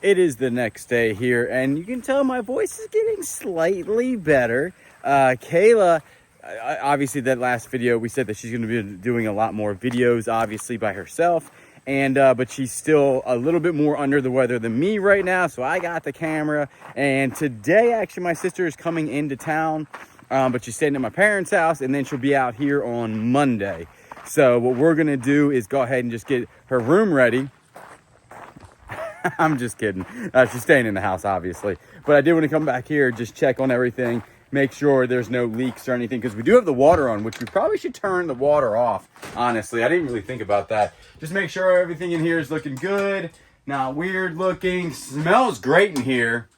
It is the next day here, and you can tell my voice is getting slightly better. Kayla, obviously that last video, we said that she's going to be doing a lot more videos, obviously by herself. And but she's still a little bit more under the weather than me right now, so I got the camera. And today, actually, my sister is coming into town, but she's staying at my parents' house, and then she'll be out here on Monday. So what we're going to do is go ahead and just get her room ready. I'm just kidding. She's staying in the house, obviously. But I did want to come back here, just check on everything, make sure there's no leaks or anything, because we do have the water on, which we probably should turn the water off, honestly. I didn't really think about that. Just make sure everything in here is looking good, not weird looking. Smells great in here.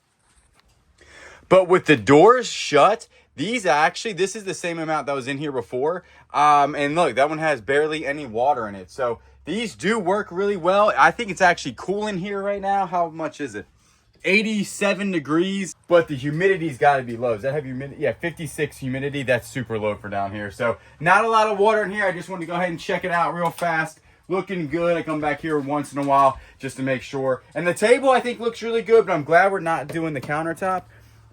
But with the doors shut, this is the same amount that was in here before. And look, that one has barely any water in it. So these do work really well. I think it's actually cool in here right now. How much is it? 87 degrees, but the humidity's got to be low. Does that have humidity? Yeah, 56 humidity. That's super low for down here. So not a lot of water in here. I just wanted to go ahead and check it out real fast. Looking good. I come back here once in a while just to make sure. And the table I think looks really good, but I'm glad we're not doing the countertop,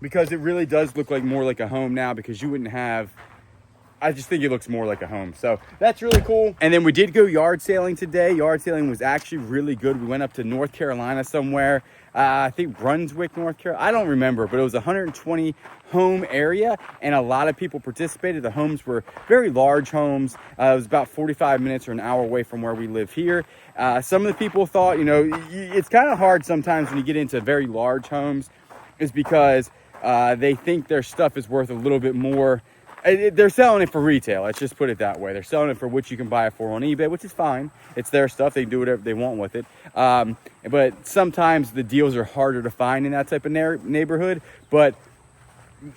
because it really does look like more like a home now, because you wouldn't have, I just think it looks more like a home. So that's really cool. And then we did go yard sailing today. Yard sailing was actually really good. We went up to North Carolina somewhere. I think Brunswick, North Carolina. I don't remember, but it was a 120 home area, and a lot of people participated. The homes were very large homes. It was about 45 minutes or an hour away from where we live here. Some of the people thought, it's kind of hard sometimes when you get into very large homes, is because they think their stuff is worth a little bit more. They're selling it for retail. Let's just put it that way. They're selling it for what you can buy it for on eBay, which is fine. It's their stuff. They can do whatever they want with it. But sometimes the deals are harder to find in that type of neighborhood. But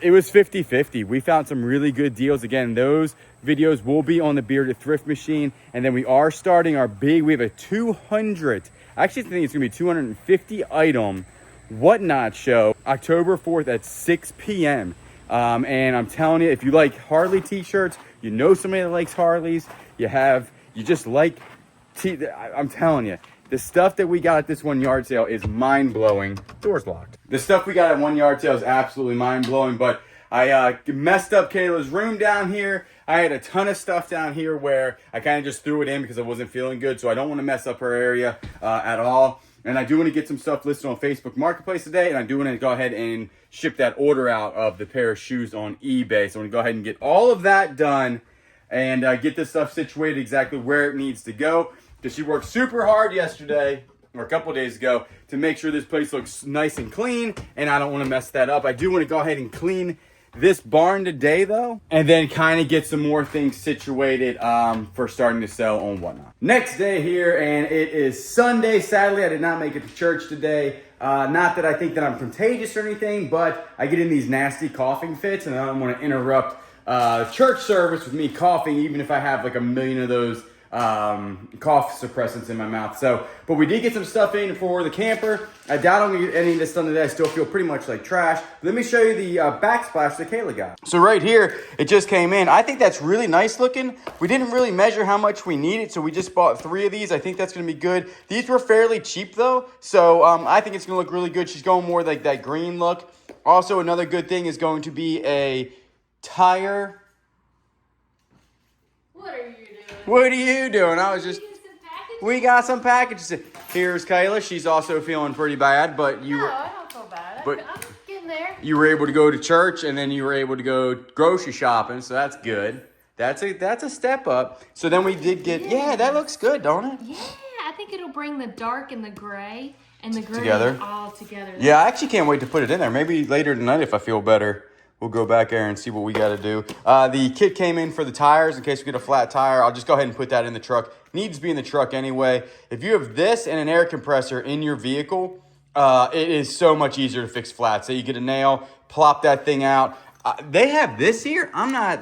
it was 50-50. We found some really good deals. Again, those videos will be on the Bearded Thrift Machine. And then we are starting our we have a 200, I actually think it's going to be 250 item whatnot show October 4th at 6 p.m. And I'm telling you, if you like Harley t-shirts, you know somebody that likes Harleys, you just like I'm telling you, the stuff that we got at this one yard sale is mind-blowing. Door's locked. The stuff we got at one yard sale is absolutely mind-blowing, but I messed up Kayla's room down here. I had a ton of stuff down here where I kind of just threw it in because I wasn't feeling good, so I don't want to mess up her area at all. And I do want to get some stuff listed on Facebook Marketplace today, and I do want to go ahead and ship that order out of the pair of shoes on eBay. So I'm going to go ahead and get all of that done and get this stuff situated exactly where it needs to go. Because she worked super hard yesterday, or a couple of days ago, to make sure this place looks nice and clean, and I don't want to mess that up. I do want to go ahead and clean this barn today, though, and then kind of get some more things situated for starting to sell on whatnot. Next day here, and it is Sunday. Sadly, I did not make it to church today. Not that I think that I'm contagious or anything, but I get in these nasty coughing fits, and I don't want to interrupt church service with me coughing, even if I have like a million of those cough suppressants in my mouth. So, but we did get some stuff in for the camper. I doubt I'm gonna get any of this done today. I still feel pretty much like trash. Let me show you the backsplash that Kayla got. So right here, it just came in. I think that's really nice looking. We didn't really measure how much we needed, so we just bought 3 of these. I think that's gonna be good. These were fairly cheap though, so I think it's gonna look really good. She's going more like that green look. Also, another good thing is going to be a tire. What are you doing? I was just... We got some packages. Here's Kayla. She's also feeling pretty bad, but you... No, I don't feel bad. But I'm getting there. You were able to go to church, and then you were able to go grocery shopping, so that's good. That's a step up. So then we did get... Yeah, that looks good, don't it? Yeah, I think it'll bring the dark and the gray and the green all together. Yeah, I actually can't wait to put it in there. Maybe later tonight if I feel better. We'll go back there and see what we got to do. The kit came in for the tires in case we get a flat tire. I'll just go ahead and put that in the truck. Needs to be in the truck anyway. If you have this and an air compressor in your vehicle, it is so much easier to fix flats. So you get a nail, plop that thing out. They have this here. I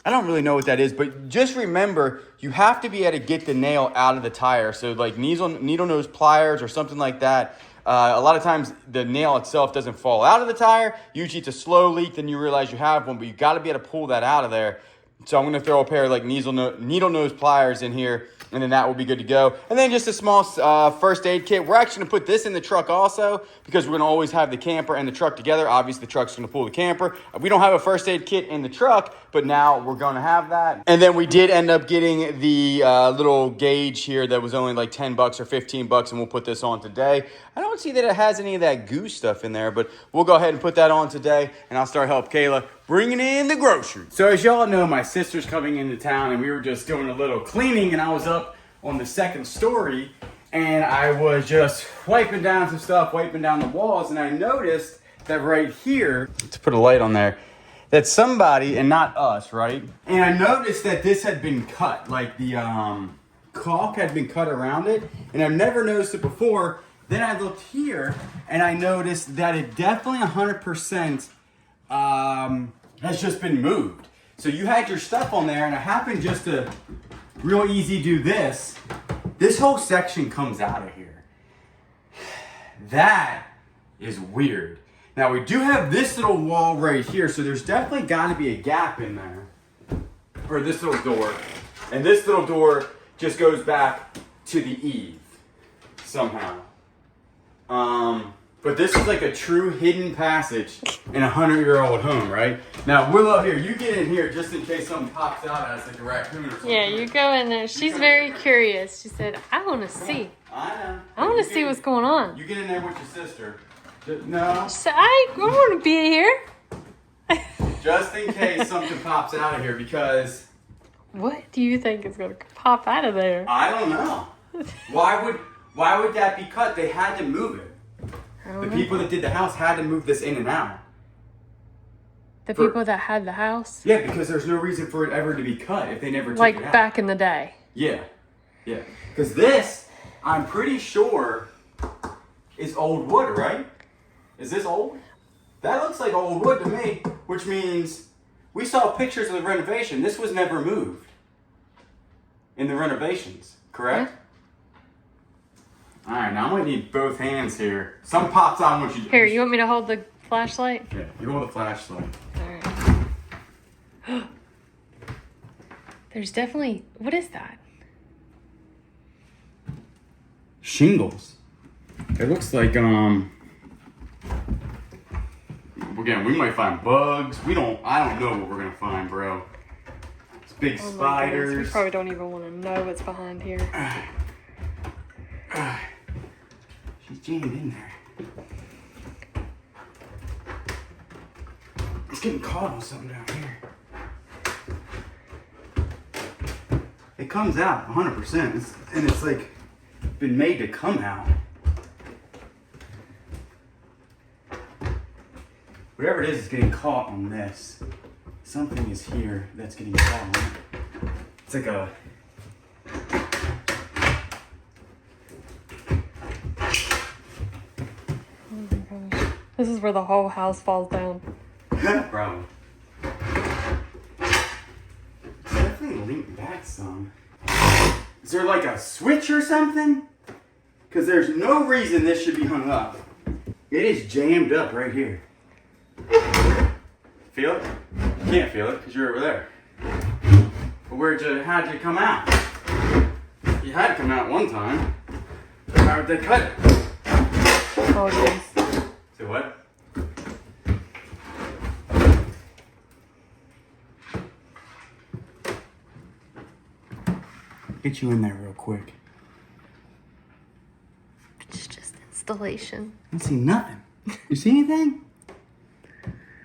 don't really know what that is, but just remember, you have to be able to get the nail out of the tire. So like needle nose pliers or something like that. A lot of times the nail itself doesn't fall out of the tire. Usually it's a slow leak, then you realize you have one, but you got to be able to pull that out of there. So I'm going to throw a pair of like needle nose pliers in here, and then that will be good to go. And then just a small first aid kit. We're actually going to put this in the truck also because we're going to always have the camper and the truck together. Obviously, the truck's going to pull the camper. We don't have a first aid kit in the truck, but now we're going to have that. And then we did end up getting the little gauge here that was only like $10 or $15, and we'll put this on today. I don't see that it has any of that goose stuff in there, but we'll go ahead and put that on today, and I'll start help Kayla bringing in the groceries. So as y'all know, my sister's coming into town, and we were just doing a little cleaning, and I was up on the second story, and I was just wiping down some stuff, wiping down the walls, and I noticed that right here, to put a light on there, that somebody, and not us, right? And I noticed that this had been cut, like the caulk had been cut around it, and I've never noticed it before. Then I looked here, and I noticed that it definitely 100% has just been moved. So you had your stuff on there, and I happened just to real easy do this. This whole section comes out of here. That is weird. Now we do have this little wall right here, so there's definitely got to be a gap in there. Or this little door. And this little door just goes back to the eave somehow. But this is like a true hidden passage in a 100-year-old home, right? Now, Willow, here, you get in here just in case something pops out as like a raccoon or something. Yeah, you go in there. She's very curious. She said, I want to see. I know. I want to see what's going on. You get in there with your sister. No. So I want to be here. Just in case something pops out of here, because... What do you think is going to pop out of there? I don't know. Why would that be cut? They had to move it. The people that did the house had to move this in and out. The people that had the house? Yeah, because there's no reason for it ever to be cut if they never took like it out. back in the day. Yeah. Yeah. Because this, I'm pretty sure, is old wood, right? Is this old? That looks like old wood to me, which means we saw pictures of the renovation. This was never moved in the renovations, correct? Yeah. All right, now I'm gonna need both hands here. Some pops on what you do. Here, you want me to hold the flashlight? Yeah, you hold the flashlight. All right. There's definitely, what is that? Shingles. It looks like, again, we might find bugs. I don't know what we're gonna find, bro. It's big spiders. We probably don't even want to know what's behind here. She's jammed in there. It's getting caught on something down here. It comes out 100%, and it's like been made to come out. Whatever it is getting caught on this. Something is here that's getting caught on it. It's like a... This is where the whole house falls down. Probably. Definitely lean back some. Is there like a switch or something? Because there's no reason this should be hung up. It is jammed up right here. Feel it? You can't feel it because you're over there. But how'd you come out? You had to come out one time. How would they cut it? Oh, jeez. Say what? Get you in there real quick. It's just installation. I don't see nothing. You see anything?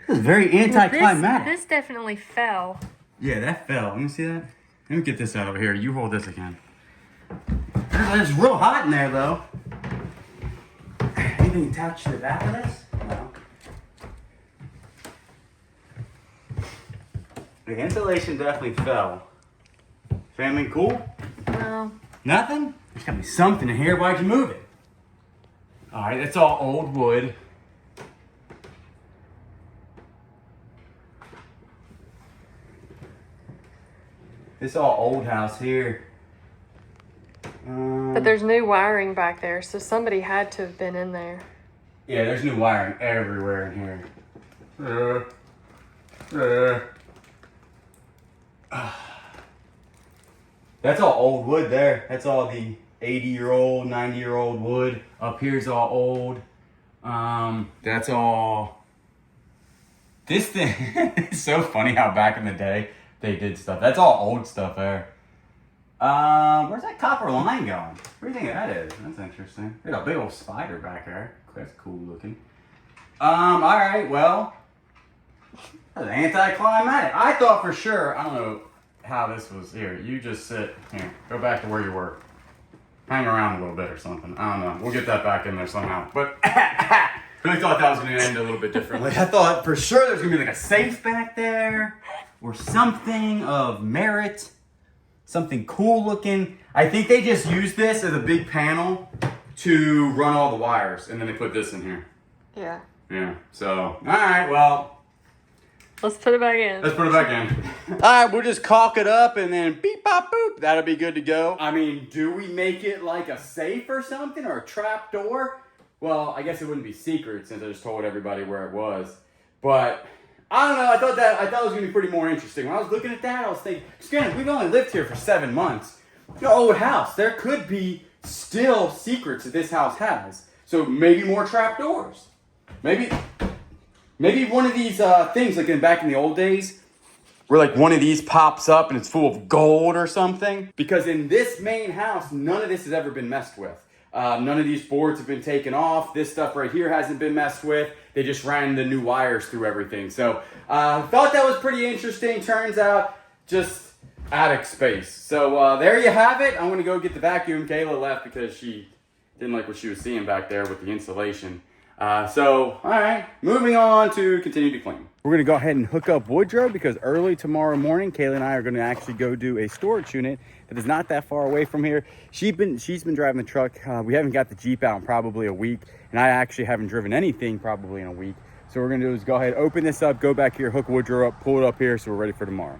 This is very anticlimactic. This definitely fell. Yeah, that fell. Let me see that. Let me get this out over here. You hold this again. It's real hot in there, though. Anything attached to the back of this? No. The insulation definitely fell. Family cool? No. Nothing? There's gotta be something in here. Why'd you move it? Alright, that's all old wood. This all old house here. But there's new wiring back there, so somebody had to have been in there. Yeah, there's new wiring everywhere in here. That's all old wood there. That's all the 80-year-old, 90-year-old wood. Up here's all old. That's all. This thing, it's so funny how back in the day they did stuff. That's all old stuff there. Where's that copper line going? What do you think that is? That's interesting. There's a big old spider back there. That's cool looking. All right, well, that's anticlimactic. I thought for sure, I don't know how this was here. You just sit here, go back to where you were. Hang around a little bit or something. I don't know. We'll get that back in there somehow. But really thought that was going to end a little bit differently. I thought for sure there's going to be like a safe back there or something of merit. Something cool looking. I think they just used this as a big panel to run all the wires, and then they put this in here. Yeah. Yeah. So, all right, well. Let's put it back in. Let's put it back in. All right, we'll just caulk it up and then beep, bop, boop. That'll be good to go. I mean, do we make it like a safe or something or a trap door? Well, I guess it wouldn't be secret since I just told everybody where it was. But I don't know. I thought it was gonna be pretty more interesting. When I was looking at that, I was thinking, granted, we've only lived here for 7 months. It's an old house. There could be still secrets that this house has. So maybe more trap doors. Maybe one of these things, like back in the old days, where like one of these pops up and it's full of gold or something. Because in this main house, none of this has ever been messed with. None of these boards have been taken off. This stuff right here hasn't been messed with. They just ran the new wires through everything. So thought that was pretty interesting. Turns out just attic space. So there you have it. I'm going to go get the vacuum. Kayla left because she didn't like what she was seeing back there with the insulation. So, all right, moving on to continue to clean. We're going to go ahead and hook up Woodrow because early tomorrow morning, Kayla and I are going to actually go do a storage unit that is not that far away from here. She's been driving the truck. We haven't got the Jeep out in probably a week, and I actually haven't driven anything probably in a week. So what we're going to do is go ahead, open this up, go back here, hook Woodrow up, pull it up here so we're ready for tomorrow.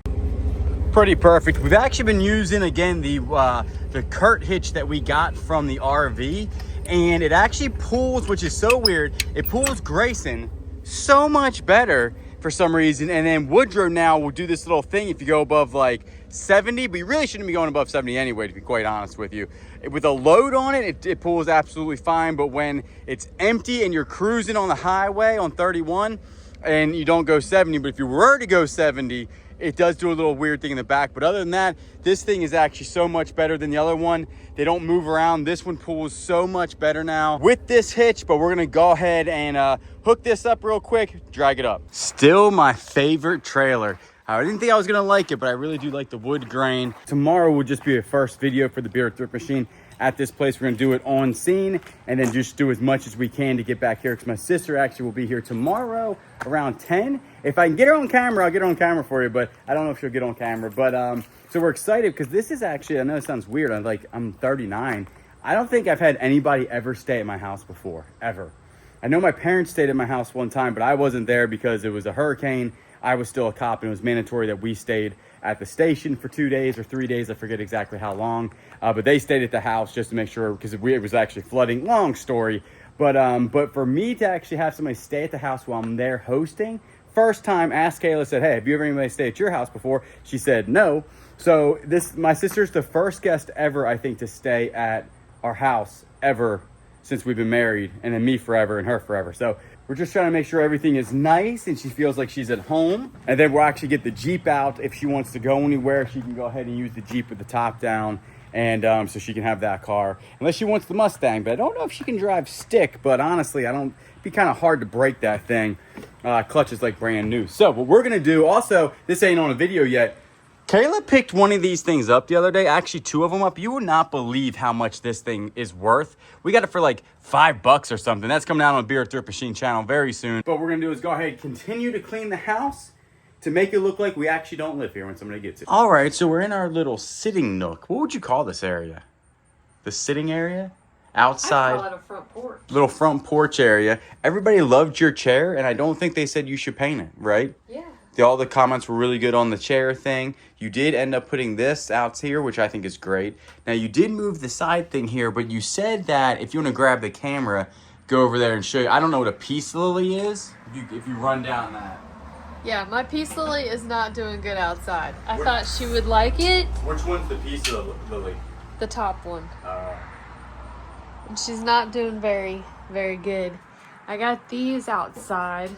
Pretty perfect. We've actually been using, again, the Kurt hitch that we got from the RV. And it actually pulls, which is so weird, it pulls Grayson so much better for some reason. And then Woodrow now will do this little thing if you go above like 70, but you really shouldn't be going above 70 anyway, to be quite honest with you. With a load on it, it pulls absolutely fine. But when it's empty and you're cruising on the highway on 31 and you don't go 70, but if you were to go 70, it does do a little weird thing in the back. But other than that, this thing is actually so much better than the other one. They don't move around. This one pulls so much better now with this hitch, but we're gonna go ahead and hook this up real quick, drag it up. Still my favorite trailer. I didn't think I was gonna like it, but I really do like the wood grain. Tomorrow will just be a first video for the Bearded Thrift Machine at this place. We're gonna do it on scene and then just do as much as we can to get back here because my sister actually will be here tomorrow around 10. If I can get her on camera, I'll get her on camera for you, but I don't know if she'll get on camera. But so we're excited because this is actually, I know it sounds weird, I'm 39. I don't think I've had anybody ever stay at my house before, ever. I know my parents stayed at my house one time, but I wasn't there because it was a hurricane. I was still a cop and it was mandatory that we stayed at the station for 2 days or 3 days. I forget exactly how long, but they stayed at the house just to make sure because it was actually flooding. Long story. But for me to actually have somebody stay at the house while I'm there hosting, first time, asked Kayla, said, hey, have you ever had anybody stay at your house before? She said no. So my sister's the first guest ever, I think, to stay at our house ever since we've been married, and then me forever and her forever. So we're just trying to make sure everything is nice and she feels like she's at home. And then we'll actually get the Jeep out. If she wants to go anywhere, she can go ahead and use the Jeep with the top down. And so she can have that car. Unless she wants the Mustang. But I don't know if she can drive stick. But honestly, it'd be kind of hard to break that thing. Clutch is like brand new. So what we're going to do, also, this ain't on a video yet. Kayla picked one of these things up the other day. Actually, 2 of them up. You would not believe how much this thing is worth. We got it for like $5 or something. That's coming out on Bearded Thrift Machine Channel very soon. What we're going to do is go ahead and continue to clean the house to make it look like we actually don't live here when somebody gets it. All right, so we're in our little sitting nook. What would you call this area? The sitting area? Outside? I call it a front porch. Little front porch area. Everybody loved your chair, and I don't think they said you should paint it, right? Yeah. All the comments were really good on the chair thing. You did end up putting this out here, which I think is great. Now, you did move the side thing here, but you said that if you want to grab the camera, go over there and show you. I don't know what a peace lily is. If you run down that. Yeah, my peace lily is not doing good outside. I thought she would like it. Which one's the peace lily? The top one. And she's not doing very, very good. I got these outside.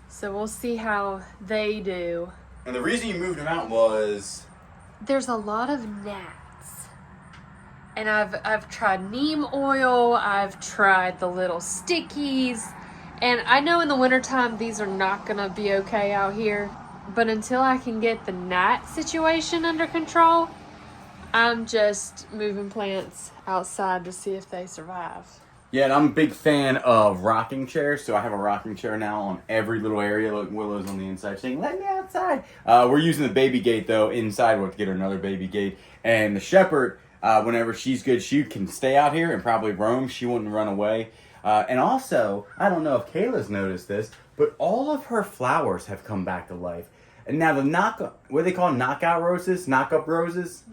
So we'll see how they do. And the reason you moved them out was... There's a lot of gnats. And I've tried neem oil. I've tried the little stickies. And I know in the wintertime these are not going to be okay out here. But until I can get the gnat situation under control, I'm just moving plants outside to see if they survive. Yeah, and I'm a big fan of rocking chairs, so I have a rocking chair now on every little area. Look, Willow's on the inside saying, let me outside. We're using the baby gate, though, inside. We'll have to get her another baby gate. And the shepherd, whenever she's good, she can stay out here and probably roam. She wouldn't run away. And also, I don't know if Kayla's noticed this, but all of her flowers have come back to life. And now the what do they call knockout roses? Knock-up roses?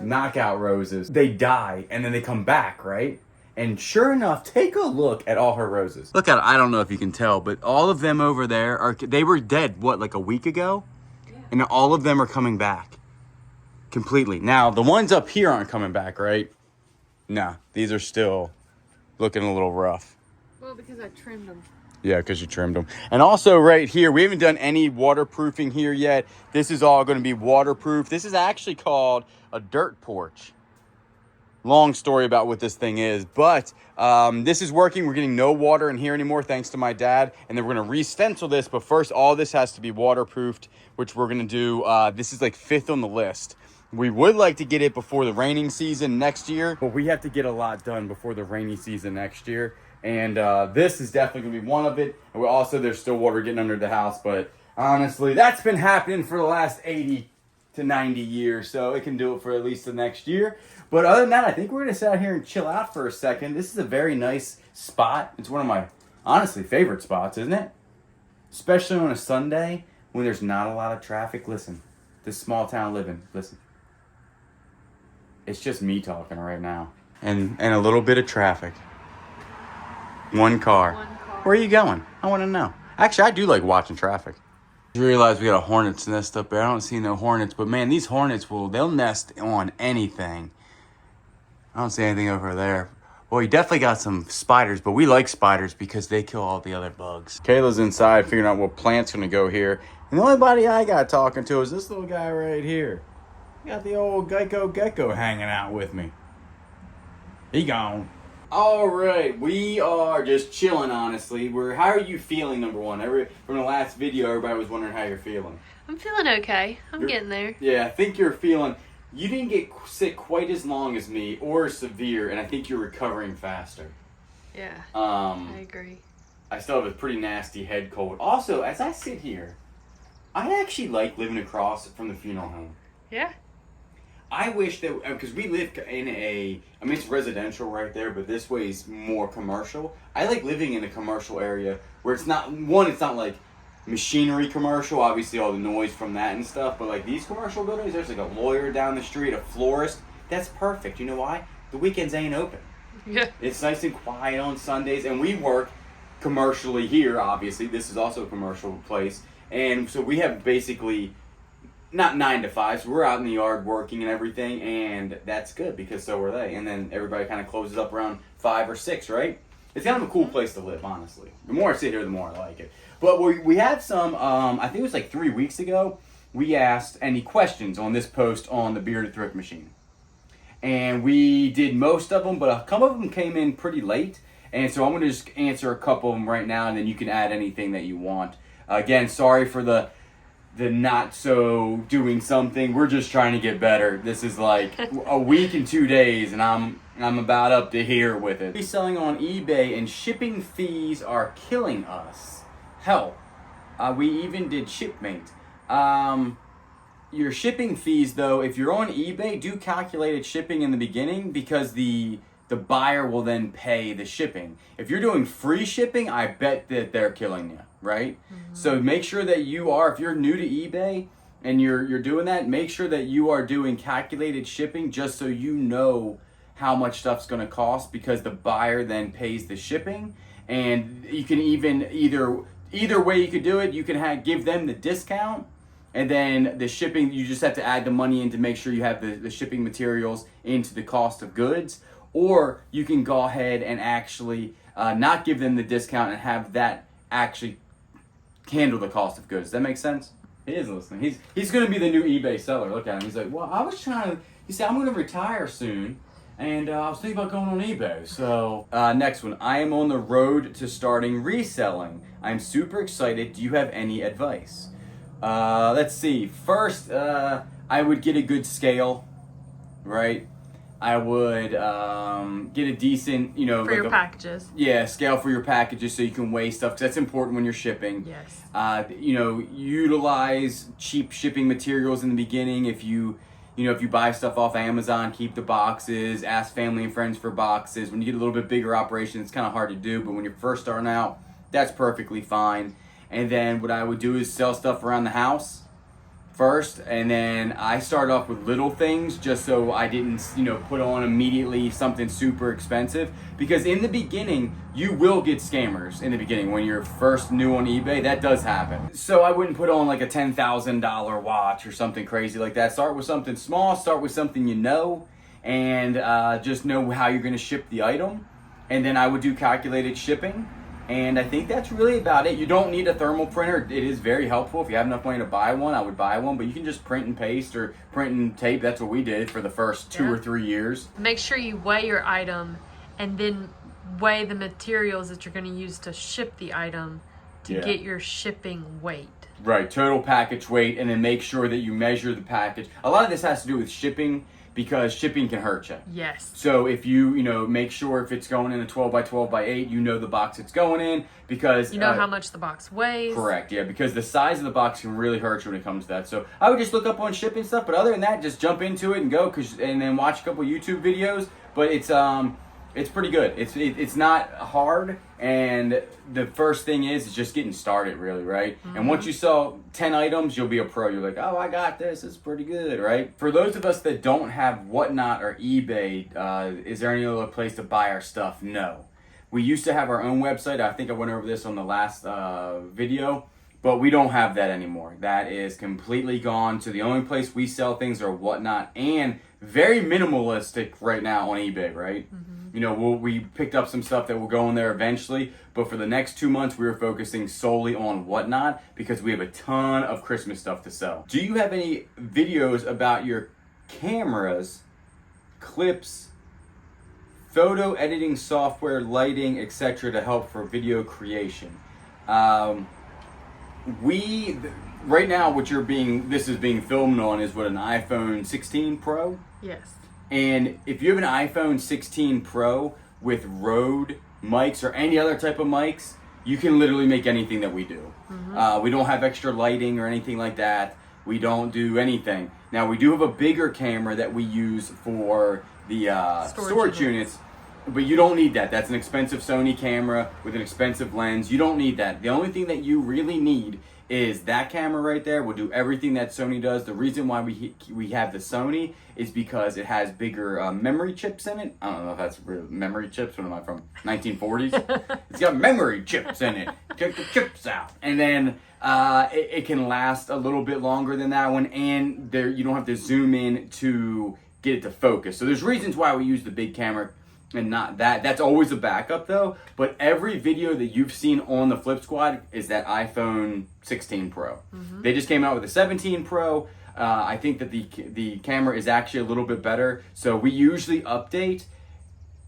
Knockout roses. They die, and then they come back, right? And sure enough, take a look at all her roses. Look at it. I don't know if you can tell, but all of them over there, they were dead, what, like a week ago? Yeah. And all of them are coming back. Completely. Now, the ones up here aren't coming back, right? No, these are still looking a little rough. Well, because I trimmed them. Yeah, because you trimmed them. And also right here, we haven't done any waterproofing here yet. This is all going to be waterproof. This is actually called a dirt porch. Long story about what this thing is, but this is working. We're getting no water in here anymore thanks to my dad, and then we're going to re-stencil this, but first all this has to be waterproofed, which we're going to do. This is like 5th on the list. We would like to get it before the raining season next year, but we have to get a lot done before the rainy season next year, and this is definitely going to be one of it. And we're also, there's still water getting under the house, but honestly, that's been happening for the last 80 to 90 years, so it can do it for at least the next year. But other than that, I think we're going to sit out here and chill out for a second. This is a very nice spot. It's one of my, honestly, favorite spots, isn't it? Especially on a Sunday when there's not a lot of traffic. Listen, this small town living, listen. It's just me talking right now. And a little bit of traffic. One car. Where are you going? I want to know. Actually, I do like watching traffic. I realize we got a hornet's nest up there. I don't see no hornets, but man, these hornets they'll nest on anything. I don't see anything over there. Well, you definitely got some spiders, but we like spiders because they kill all the other bugs. Kayla's inside figuring out what plant's gonna go here. And the only body I got talking to is this little guy right here. Got the old gecko hanging out with me. He gone. All right, we are just chilling, honestly. How are you feeling, number one? From the last video, everybody was wondering how you're feeling. I'm feeling okay. I'm getting there. Yeah, I think you're feeling... You didn't get sick quite as long as me, or severe, and I think you're recovering faster. Yeah, I agree. I still have a pretty nasty head cold. Also, as I sit here, I actually like living across from the funeral home. Yeah. I wish that, because we live in it's residential right there, but this way is more commercial. I like living in a commercial area where it's not like machinery commercial, obviously all the noise from that and stuff, but like these commercial buildings, there's like a lawyer down the street, a florist. That's perfect. You know why? The weekends ain't open. Yeah. It's nice and quiet on Sundays, and we work commercially here, obviously. This is also a commercial place, and so we have basically not 9 to 5, so we're out in the yard working and everything, and that's good because so are they. And then everybody kind of closes up around 5 or 6, right? It's kind of a cool place to live, honestly. The more I sit here, the more I like it. But we had some, I think it was like 3 weeks ago, we asked any questions on this post on the Bearded Thrift Machine. And we did most of them, but a couple of them came in pretty late. And so I'm going to just answer a couple of them right now, and then you can add anything that you want. Again, sorry for the not so doing something. We're just trying to get better. This is like a week and 2 days, and I'm about up to here with it. Reselling on eBay, and shipping fees are killing us. Hell, we even did shipmate. Your shipping fees, though, if you're on eBay, do calculated shipping in the beginning because the buyer will then pay the shipping. If you're doing free shipping, I bet that they're killing you, right? Mm-hmm. So make sure that if you're new to eBay and you're doing that, make sure that you are doing calculated shipping just so you know how much stuff's going to cost because the buyer then pays the shipping. And you can even either either way you could do it. You can give them the discount, and then the shipping, you just have to add the money in to make sure you have the shipping materials into the cost of goods. Or you can go ahead and actually not give them the discount and have that actually handle the cost of goods. Does that make sense? He is listening. He's going to be the new eBay seller. Look at him. He's like, well, I was trying to, he said, I'm going to retire soon. And I was thinking about going on eBay. So next one. I am on the road to starting reselling. I'm super excited. Do you have any advice? Let's see. First, I would get a good scale, right? I would get a decent, for your packages. Yeah, scale for your packages so you can weigh stuff, because that's important when you're shipping. Yes. Utilize cheap shipping materials in the beginning. If you buy stuff off Amazon, keep the boxes. Ask family and friends for boxes. When you get a little bit bigger operation, it's kind of hard to do, but when you're first starting out, that's perfectly fine. And then what I would do is sell stuff around the house first, and then I start off with little things just so I didn't, put on immediately something super expensive, because in the beginning you will get scammers in the beginning when you're first new on eBay. That does happen. So I wouldn't put on like a $10,000 watch or something crazy like that. Start with something small, start with something and just know how you're going to ship the item, and then I would do calculated shipping. And I think that's really about it. You don't need a thermal printer. It is very helpful. If you have enough money to buy one, I would buy one. But you can just print and paste or print and tape. That's what we did for the first 2 or 3 years. Make sure you weigh your item and then weigh the materials that you're going to use to ship the item to get your shipping weight. Right, total package weight, and then make sure that you measure the package. A lot of this has to do with shipping, because shipping can hurt you. Yes. So if you make sure if it's going in a 12 by 12 by 8, the box it's going in, because how much the box weighs. Correct. Yeah, because the size of the box can really hurt you when it comes to that. So I would just look up on shipping stuff, but other than that, just jump into it and go, and then watch a couple YouTube videos. But it's pretty good. It's not hard, and the first thing is just getting started, really, right? Mm-hmm. And once you sell 10 items, you'll be a pro. You're like, oh, I got this. It's pretty good, right? For those of us that don't have Whatnot or eBay, is there any other place to buy our stuff? No. We used to have our own website. I think I went over this on the last video, but we don't have that anymore. That is completely gone. So the only place we sell things are Whatnot, and very minimalistic right now on eBay, right? Mm-hmm. We picked up some stuff that will go in there eventually, but for the next 2 months, we were focusing solely on Whatnot because we have a ton of Christmas stuff to sell. Do you have any videos about your cameras, clips, photo editing software, lighting, etc. to help for video creation? Right now, this is being filmed on is what, an iPhone 16 Pro? Yes. And if you have an iPhone 16 Pro with Rode mics or any other type of mics, you can literally make anything that we do. Mm-hmm. We don't have extra lighting or anything like that. We don't do anything. Now, we do have a bigger camera that we use for the storage units, but you don't need that. That's an expensive Sony camera with an expensive lens. You don't need that. The only thing that you really need is that camera right there. Will do everything that Sony does. The reason why we have the Sony is because it has bigger memory chips in it. I don't know if that's real memory chips. What am I from? 1940s? It's got memory chips in it. Check the chips out. And then it can last a little bit longer than that one, and you don't have to zoom in to get it to focus. So there's reasons why we use the big camera and not that. That's always a backup though. But every video that you've seen on the Flip Squad is that iPhone 16 Pro. Mm-hmm. They just came out with a 17 Pro. I think that the camera is actually a little bit better. So we usually update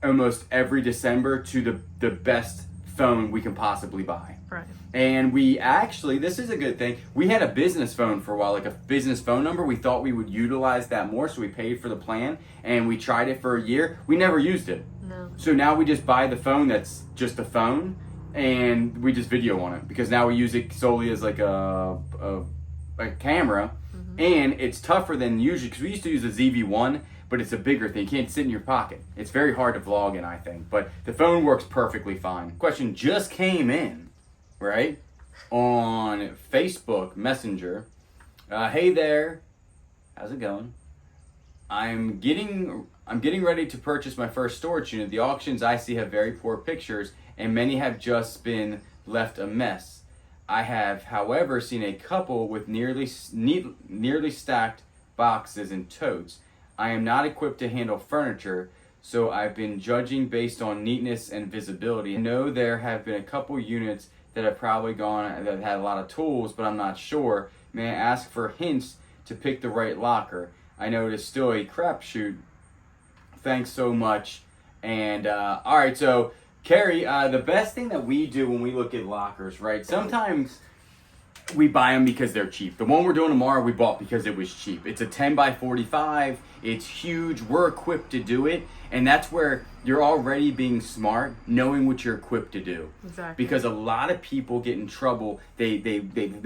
almost every December to the best phone we can possibly buy. Right. And we actually, this is a good thing, we had a business phone for a while, like a business phone number. We thought we would utilize that more, so we paid for the plan, and we tried it for a year. We never used it. No. So now we just buy the phone that's just a phone, and we just video on it, because now we use it solely as like a camera. Mm-hmm. And it's tougher than usually, because we used to use a ZV-1, but it's a bigger thing. You can't sit in your pocket. It's very hard to vlog in, I think. But the phone works perfectly fine. Question just came in, right, on Facebook Messenger. Hey there, how's it going? I'm getting ready to purchase my first storage unit. The auctions I see have very poor pictures, and many have just been left a mess. I have, however, seen a couple with nearly stacked boxes and totes. I am not equipped to handle furniture, so I've been judging based on neatness and visibility. I know there have been a couple units that have probably gone that had a lot of tools, but I'm not sure. May I ask for hints to pick the right locker? I know it is still a crapshoot. Thanks so much. And all right, so Carrie, the best thing that we do when we look at lockers, right? Sometimes we buy them because they're cheap. The one we're doing tomorrow, we bought because it was cheap. It's a 10 by 45. It's huge. We're equipped to do it. And that's where you're already being smart, knowing what you're equipped to do. Exactly. Because a lot of people get in trouble. They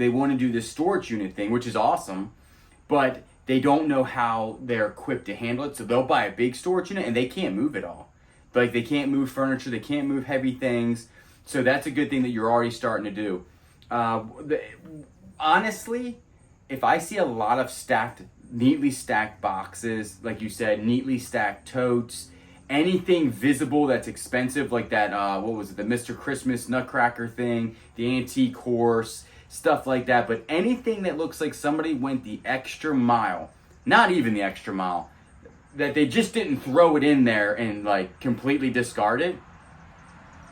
want to do this storage unit thing, which is awesome, but they don't know how they're equipped to handle it. So they'll buy a big storage unit and they can't move it all. Like, they can't move furniture, they can't move heavy things. So that's a good thing that you're already starting to do. Honestly, if I see a lot of neatly stacked boxes, like you said, neatly stacked totes, anything visible that's expensive, like that, what was it, the Mr. Christmas Nutcracker thing, the antique horse, stuff like that. But anything that looks like somebody went the extra mile, not even the extra mile, that they just didn't throw it in there and like completely discard it,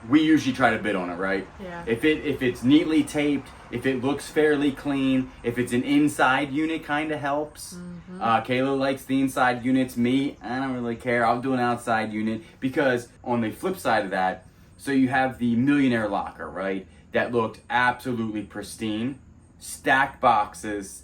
we usually try to bid on it, right? Yeah. If it's neatly taped, if it looks fairly clean, if it's an inside unit, kind of helps. Mm-hmm. Kayla likes the inside units. Me, I don't really care. I'll do an outside unit, because on the flip side of that, so you have the millionaire locker, right? That looked absolutely pristine, stacked boxes,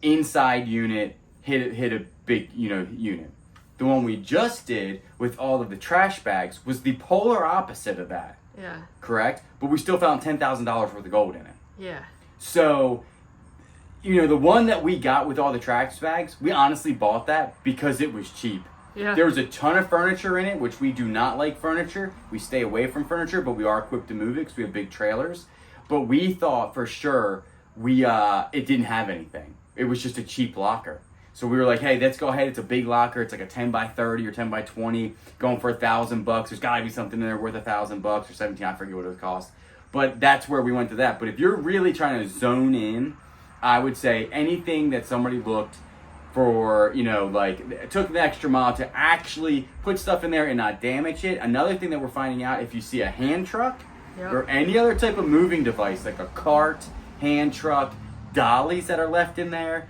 inside unit, hit a big unit. The one we just did with all of the trash bags was the polar opposite of that. Yeah. Correct? But we still found $10,000 worth of gold in it. Yeah. So, the one that we got with all the trash bags, we honestly bought that because it was cheap. Yeah. There was a ton of furniture in it, which we do not like furniture. We stay away from furniture, but we are equipped to move it because we have big trailers. But we thought for sure it didn't have anything. It was just a cheap locker. So we were like, hey, let's go ahead. It's a big locker. It's like a 10 by 30 or 10 by 20, going for $1,000. There's got to be something in there worth $1,000 or 17. I forget what it would cost. But that's where we went to that. But if you're really trying to zone in, I would say anything that somebody looked for, like took the extra mile to actually put stuff in there and not damage it. Another thing that we're finding out, if you see a hand truck or any other type of moving device, like a cart, hand truck, dollies that are left in there,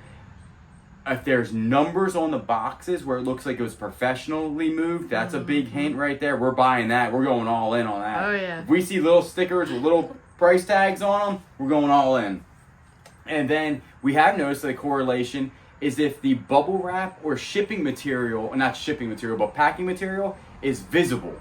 if there's numbers on the boxes where it looks like it was professionally moved, that's a big hint right there. We're buying that. We're going all in on that. Oh, yeah. If we see little stickers with little price tags on them, we're going all in. And then we have noticed that the correlation is if the bubble wrap or shipping material, not shipping material, but packing material is visible.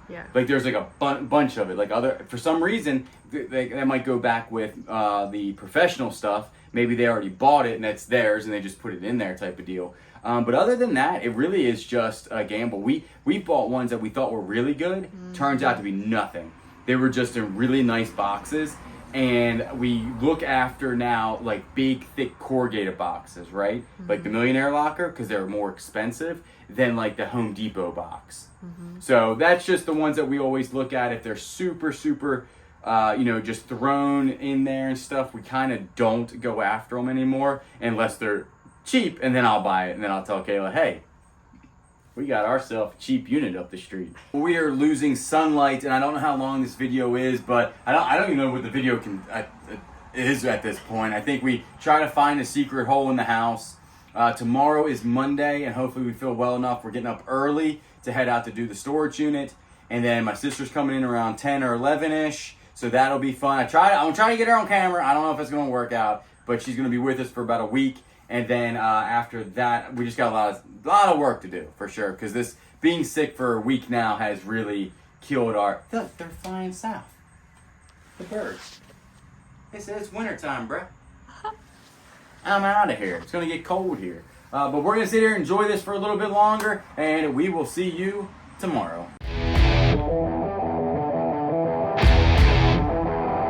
Yeah. Like there's like a bunch of it. Like for some reason, that might go back with the professional stuff. Maybe they already bought it and it's theirs and they just put it in there type of deal. But other than that, it really is just a gamble. We bought ones that we thought were really good. Turns out to be nothing. They were just in really nice boxes. And we look after now like big, thick corrugated boxes, right? Like the millionaire locker, because they're more expensive than like the Home Depot box. So that's just the ones that we always look at. If they're super, super, just thrown in there and stuff, we kind of don't go after them anymore unless they're cheap. And then I'll buy it. And then I'll tell Kayla, hey, we got ourselves a cheap unit up the street. We are losing sunlight, and I don't know how long this video is, but I don't even know what the video is at this point. I think we try to find a secret hole in the house. Tomorrow is Monday, and hopefully we feel well enough. We're getting up early to head out to do the storage unit. And then my sister's coming in around 10 or 11-ish, so that'll be fun. I'm trying to get her on camera. I don't know if it's going to work out, but she's going to be with us for about a week. And then after that, we just got a lot of work to do, for sure, because this being sick for a week now has really killed our... Look, they're flying south. The birds. They said it's wintertime, bruh. I'm out of here. It's going to get cold here. But we're going to sit here and enjoy this for a little bit longer, and we will see you tomorrow.